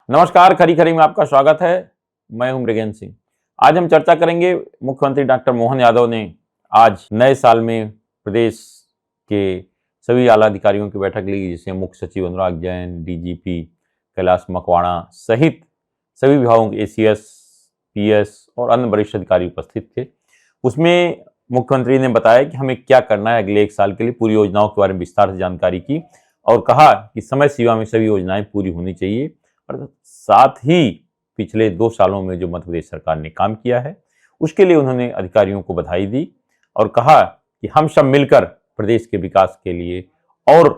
नमस्कार, खरी खरी में आपका स्वागत है। मैं हूं मृगेंद्र सिंह। आज हम चर्चा करेंगे, मुख्यमंत्री डॉक्टर मोहन यादव ने आज नए साल में प्रदेश के सभी आला अधिकारियों की बैठक ली, जिसमें मुख्य सचिव अनुराग जैन, डीजीपी कैलाश मकवाणा सहित सभी विभागों के एसीएस, पीएस और अन्य वरिष्ठ अधिकारी उपस्थित थे। उसमें मुख्यमंत्री ने बताया कि हमें क्या करना है अगले एक साल के लिए, पूरी योजनाओं के बारे में विस्तार से जानकारी की और कहा कि समय सीमा में सभी योजनाएं पूरी होनी चाहिए। और साथ ही पिछले 2 सालों में जो मध्य प्रदेश सरकार ने काम किया है उसके लिए उन्होंने अधिकारियों को बधाई दी और कहा कि हम सब मिलकर प्रदेश के विकास के लिए और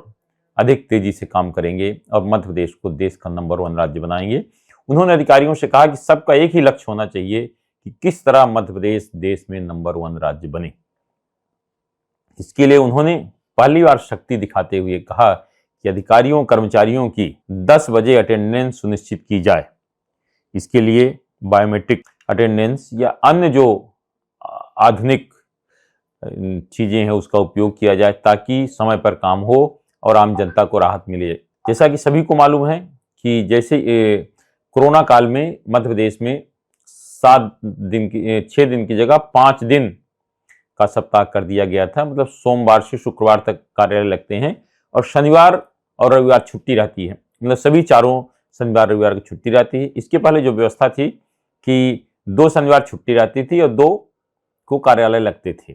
अधिक तेजी से काम करेंगे और मध्य प्रदेश को देश का नंबर 1 राज्य बनाएंगे। उन्होंने अधिकारियों से कहा कि सबका एक ही लक्ष्य होना चाहिए कि किस तरह मध्य प्रदेश देश में नंबर 1 राज्य बने। इसके लिए उन्होंने पहली बार शक्ति दिखाते हुए कहा कि अधिकारियों कर्मचारियों की 10 बजे अटेंडेंस सुनिश्चित की जाए। इसके लिए बायोमेट्रिक अटेंडेंस या अन्य जो आधुनिक चीजें हैं उसका उपयोग किया जाए ताकि समय पर काम हो और आम जनता को राहत मिले। जैसा कि सभी को मालूम है कि जैसे कोरोना काल में मध्य प्रदेश में 6 दिन की जगह 5 दिन का सप्ताह कर दिया गया था। मतलब सोमवार से शुक्रवार तक कार्यालय लगते हैं और शनिवार और रविवार छुट्टी रहती है। मतलब सभी चारों शनिवार रविवार की छुट्टी रहती है। इसके पहले जो व्यवस्था थी कि 2 शनिवार छुट्टी रहती थी और 2 को कार्यालय लगते थे।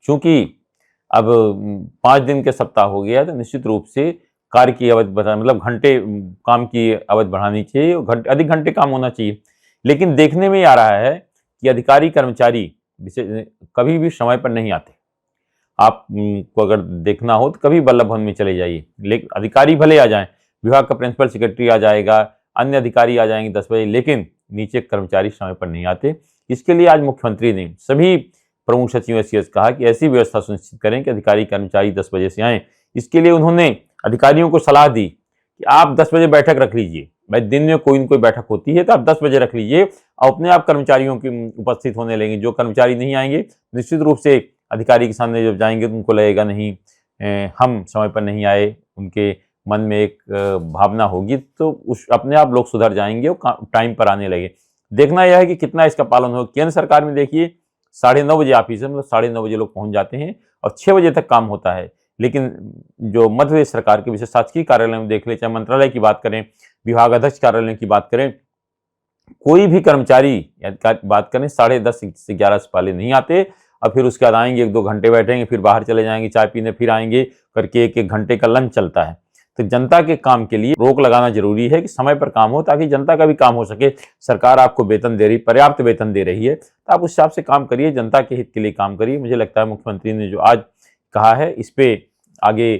क्योंकि अब 5 दिन के सप्ताह हो गया तो निश्चित रूप से कार्य की अवधि मतलब घंटे काम की अवधि बढ़ानी चाहिए, अधिक घंटे काम होना चाहिए। लेकिन देखने में आ रहा है कि अधिकारी कर्मचारी कभी भी समय पर नहीं आते। आपको अगर देखना हो तो कभी वल्लभ भवन में चले जाइए, लेकिन अधिकारी भले आ जाएं, विभाग का प्रिंसिपल सेक्रेटरी आ जाएगा, अन्य अधिकारी आ जाएंगे 10 बजे, लेकिन नीचे कर्मचारी समय पर नहीं आते। इसके लिए आज मुख्यमंत्री ने सभी प्रमुख सचिवों से कहा कि ऐसी व्यवस्था सुनिश्चित करें कि अधिकारी कर्मचारी 10 बजे से आएँ। इसके लिए उन्होंने अधिकारियों को सलाह दी कि आप 10 बजे बैठक रख लीजिए। भाई दिन में कोई न कोई बैठक होती है तो आप 10 बजे रख लीजिए और अपने आप कर्मचारियों की उपस्थित होने लगेंगे। जो कर्मचारी नहीं आएंगे निश्चित रूप से अधिकारी के सामने जब जाएंगे तो उनको लगेगा नहीं हम समय पर नहीं आए, उनके मन में एक भावना होगी, तो उस अपने आप लोग सुधर जाएंगे और टाइम पर आने लगे। देखना यह है कि कितना इसका पालन हो। केंद्र सरकार में देखिए 9:30 बजे ऑफिस है, मतलब 9:30 बजे लोग पहुंच जाते हैं और 6 बजे तक काम होता है। लेकिन जो मध्य प्रदेश सरकार के विशेष शासकीय कार्यालय में देख ले, चाहे मंत्रालय की बात करें, विभाग अध्यक्ष कार्यालय की बात करें, कोई भी कर्मचारी बात करें 10:30 से 11 से पहले नहीं आते और फिर उसके बाद आएंगे, 1-2 घंटे बैठेंगे, फिर बाहर चले जाएंगे चाय पीने, फिर आएंगे करके 1-1 घंटे का लंच चलता है। तो जनता के काम के लिए रोक लगाना जरूरी है कि समय पर काम हो ताकि जनता का भी काम हो सके। सरकार आपको वेतन दे रही, पर्याप्त वेतन दे रही है, तो आप उस हिसाब से काम करिए, जनता के हित के लिए काम करिए। मुझे लगता है मुख्यमंत्री ने जो आज कहा है इस पे आगे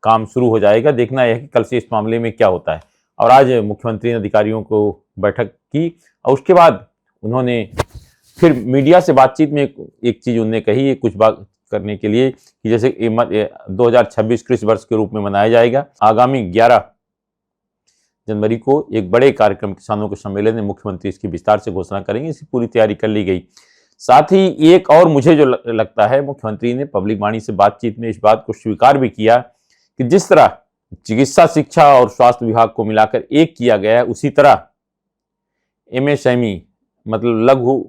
काम शुरू हो जाएगा। देखना यह है कि कल से इस मामले में क्या होता है। और आज मुख्यमंत्री ने अधिकारियों को बैठक की और उसके बाद उन्होंने फिर मीडिया से बातचीत में एक चीज उन्होंने कही, कुछ बात करने के लिए कि जैसे 2026 कृषि वर्ष के रूप में मनाया जाएगा। आगामी 11 जनवरी को एक बड़े कार्यक्रम किसानों के सम्मेलन में मुख्यमंत्री इसकी विस्तार से घोषणा करेंगे। इसकी पूरी तैयारी कर ली गई। साथ ही एक और मुझे जो लगता है, मुख्यमंत्री ने पब्लिक वाणी से बातचीत में इस बात को स्वीकार भी किया कि जिस तरह चिकित्सा, शिक्षा और स्वास्थ्य विभाग को मिलाकर एक किया गया है, उसी तरह एमएसएमई मतलब लघु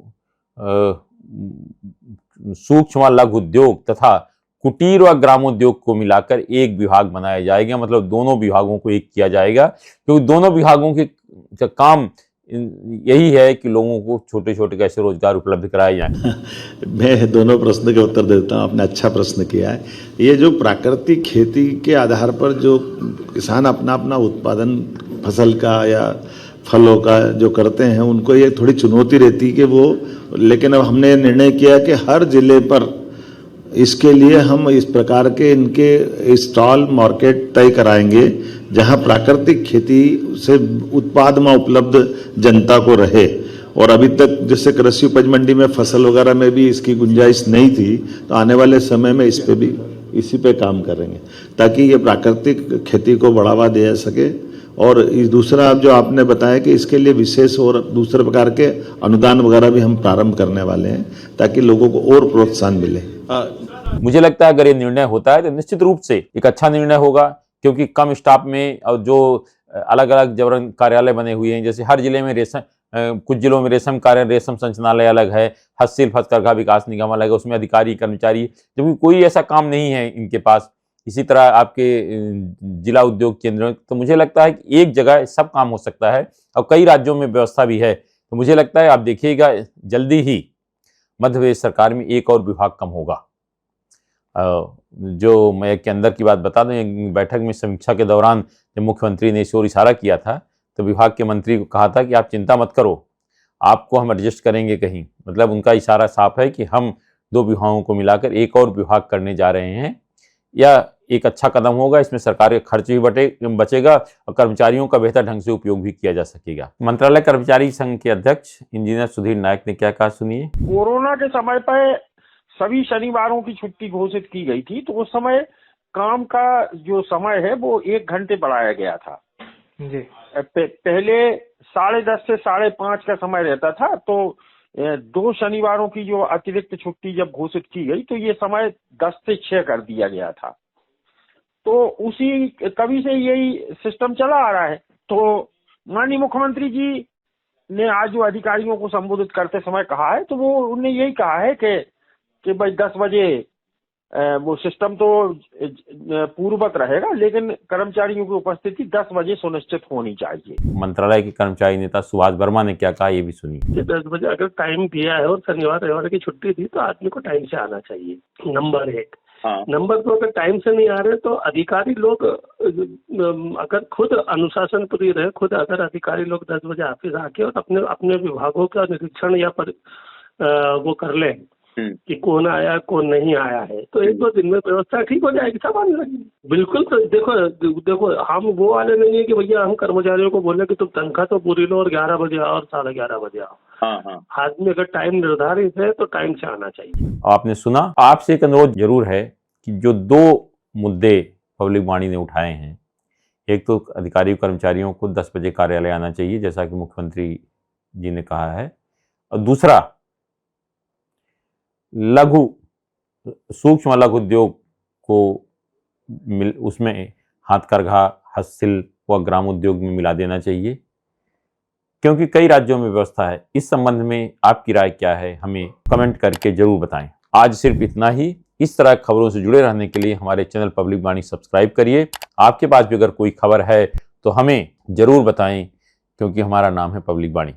सूक्ष्म व लघु उद्योग तथा कुटीर व ग्रामोद्योग को मिलाकर एक विभाग बनाया जाएगा। मतलब दोनों विभागों को एक किया जाएगा, क्योंकि दोनों विभागों के काम यही है कि लोगों को छोटे छोटे कैसे रोजगार उपलब्ध कराए जाए। मैं दोनों प्रश्न के उत्तर देता हूँ। आपने अच्छा प्रश्न किया है। ये जो प्राकृतिक खेती के आधार पर जो किसान अपना अपना उत्पादन फसल का या फलों का जो करते हैं, उनको ये थोड़ी चुनौती रहती कि वो, लेकिन अब हमने निर्णय किया कि हर जिले पर इसके लिए हम इस प्रकार के इनके स्टॉल मार्केट तय कराएंगे जहां प्राकृतिक खेती से उत्पाद में उपलब्ध जनता को रहे। और अभी तक जैसे कृषि उपज मंडी में फसल वगैरह में भी इसकी गुंजाइश नहीं थी, तो आने वाले समय में इस पे भी इसी पे काम करेंगे ताकि ये प्राकृतिक खेती को बढ़ावा दिया सके। और इस दूसरा जो आपने बताया कि इसके लिए विशेष और दूसरे प्रकार के अनुदान वगैरह भी हम प्रारंभ करने वाले हैं ताकि लोगों को और प्रोत्साहन मिले। मुझे लगता है अगर ये निर्णय होता है तो निश्चित रूप से एक अच्छा निर्णय होगा, क्योंकि कम स्टाफ में और जो अलग अलग जबरन कार्यालय बने हुए हैं। जैसे हर जिले में कुछ जिलों में रेशम कार्य रेशम संचालनालय अलग है, हस्तशिल्प हथकरघा विकास निगम अलग है, उसमें अधिकारी कर्मचारी, जबकि कोई ऐसा काम नहीं है इनके पास। इसी तरह आपके जिला उद्योग केंद्र, तो मुझे लगता है कि एक जगह सब काम हो सकता है और कई राज्यों में व्यवस्था भी है। तो मुझे लगता है आप देखिएगा जल्दी ही मध्य प्रदेश सरकार में एक और विभाग कम होगा। जो मैं के अंदर की बात बता दें, बैठक में समीक्षा के दौरान जब मुख्यमंत्री ने इस ओर इशारा किया था तो विभाग के मंत्री को कहा था कि आप चिंता मत करो, आपको हम एडजस्ट करेंगे कहीं। मतलब उनका इशारा साफ है कि हम 2 विभागों को मिलाकर एक और विभाग करने जा रहे हैं। यह एक अच्छा कदम होगा, इसमें सरकार का खर्च भी बचेगा और कर्मचारियों का बेहतर ढंग से उपयोग भी किया जा सकेगा। मंत्रालय कर्मचारी संघ के अध्यक्ष इंजीनियर सुधीर नायक ने क्या कहा, सुनिए। कोरोना के समय पर सभी शनिवारों की छुट्टी घोषित की गई थी, तो उस समय काम का जो समय है वो 1 घंटे बढ़ाया गया था जी। पहले 10:30 से 5:30 का समय रहता था, तो 2 शनिवारों की जो अतिरिक्त छुट्टी जब घोषित की गई तो ये समय 10 से 6 कर दिया गया था। तो उसी कभी से यही सिस्टम चला आ रहा है। तो माननीय मुख्यमंत्री जी ने आज जो अधिकारियों को संबोधित करते समय कहा है, तो वो उन्होंने यही कहा है कि भाई 10 बजे वो सिस्टम तो पूर्ववत रहेगा, लेकिन कर्मचारियों की उपस्थिति 10 बजे सुनिश्चित होनी चाहिए। मंत्रालय के कर्मचारी नेता सुभाष वर्मा ने क्या कहा, ये भी सुनिए। 10 बजे अगर टाइम दिया है और शनिवार रविवार की छुट्टी थी तो आदमी को टाइम से आना चाहिए, नंबर 1। हाँ। नंबर 2, अगर टाइम से नहीं आ रहे तो अधिकारी लोग अगर खुद अनुशासन प्रिय रहे, खुद अगर अधिकारी लोग 10 बजे ऑफिस आके और अपने अपने विभागों का निरीक्षण या वो कर ले कि कौन आया कौन नहीं आया है, तो 1-2 दिन में व्यवस्था ठीक हो जाएगी, सब आने लगेगी। बिल्कुल। तो देखो हम वो वाले नहीं है कि भैया हम कर्मचारियों को बोले कि तुम तनख्वाह तो पूरी लो और 11 बजे आओ और 11:30 बजे आओ। हाँ। आदमी अगर टाइम निर्धारित है तो टाइम से आना चाहिए। आपने सुना। आपसे एक अनुरोध जरूर है कि जो 2 मुद्दे पब्लिक वाणी ने उठाए हैं, एक तो अधिकारी कर्मचारियों को 10 बजे कार्यालय आना चाहिए जैसा कि मुख्यमंत्री जी ने कहा है, और दूसरा सूक्ष्म लघु उद्योग को उसमें हाथकरघा, हस्तशिल्प व ग्राम उद्योग में मिला देना चाहिए, क्योंकि कई राज्यों में व्यवस्था है। इस संबंध में आपकी राय क्या है, हमें कमेंट करके जरूर बताएं। आज सिर्फ इतना ही। इस तरह खबरों से जुड़े रहने के लिए हमारे चैनल पब्लिक वाणी सब्सक्राइब करिए। आपके पास भी अगर कोई खबर है तो हमें जरूर बताएं, क्योंकि हमारा नाम है पब्लिक वाणी।